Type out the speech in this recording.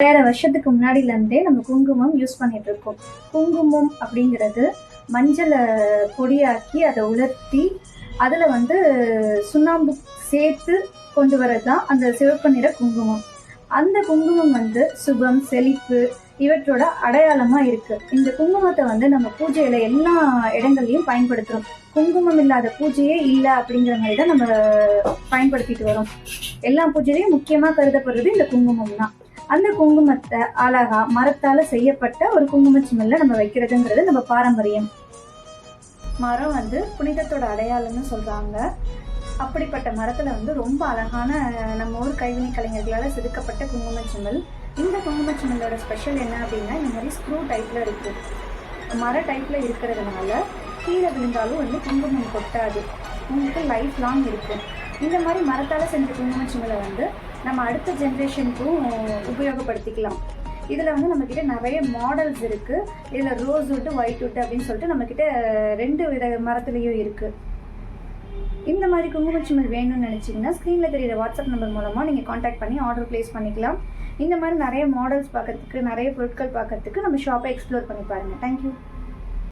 வருஷத்துக்கு முன்னாடிலேருந்தே நம்ம குங்குமம் யூஸ் பண்ணிட்டு இருக்கோம். குங்குமம் அப்படிங்கிறது மஞ்சளை பொடியாக்கி அதை உலர்த்தி அதில் சுண்ணாம்பு சேர்த்து கொண்டு வரது தான் அந்த சிவப்பு நிற குங்குமம். அந்த குங்குமம் சுபம், செழிப்பு இவற்றோட அடையாளமாக இருக்குது. இந்த குங்குமத்தை நம்ம பூஜையில் எல்லா இடங்கள்லையும் பயன்படுத்துகிறோம். குங்குமம் இல்லாத பூஜையே இல்லை அப்படிங்கிற மாதிரி தான் நம்ம பயன்படுத்திட்டு வரோம். எல்லா பூஜையிலையும் முக்கியமாக கருதப்படுறது இந்த குங்குமம் தான். அந்த குங்குமத்தை அழகா மரத்தால் செய்யப்பட்ட ஒரு குங்கும சிமிழில் நம்ம வைக்கிறதுங்கிறது நம்ம பாரம்பரியம். மரம் புனிதத்தோட அடையாளம்னு சொல்கிறாங்க. அப்படிப்பட்ட மரத்தில் ரொம்ப அழகான நம்ம ஊர் கைவினை கலைஞர்களால் செதுக்கப்பட்ட குங்கும சிமிழ். இந்த குங்கும சிமிழோட ஸ்பெஷல் என்ன அப்படின்னா, இந்த மாதிரி ஸ்க்ரூ டைப்பில் இருக்குது. மர டைப்பில் இருக்கிறதுனால கீழே விழுந்தாலும் குங்குமம் கொட்டாது, உங்களுக்கு லைஃப் லாங் இருக்கும். இந்த மாதிரி மரத்தால் செஞ்ச குங்கும சிமிழை நம்ம அடுத்த ஜென்ரேஷனுக்கும் உபயோகப்படுத்திக்கலாம். இதில் நம்மக்கிட்ட நிறைய மாடல்ஸ் இருக்குது. இதில் ரோஸ் வுட்டு, ஒயிட் வுட்டு அப்படின்னு சொல்லிட்டு நம்மக்கிட்ட 2 வித மரத்துலேயும் இருக்குது. இந்த மாதிரி குங்கும சிமிழ் வேணும்னு நினச்சிங்கன்னா ஸ்க்ரீனில் தெரியுற வாட்ஸ்அப் நம்பர் மூலமாக நீங்கள் காண்டாக்ட் பண்ணி ஆர்டர் ப்ளேஸ் பண்ணிக்கலாம். இந்த மாதிரி நிறைய மாடல்ஸ் பார்க்கறதுக்கு, நிறைய பொருட்கள் பார்க்கறதுக்கு நம்ம ஷாப்பை எக்ஸ்ப்ளோர் பண்ணி பாருங்கள். தேங்க்யூ.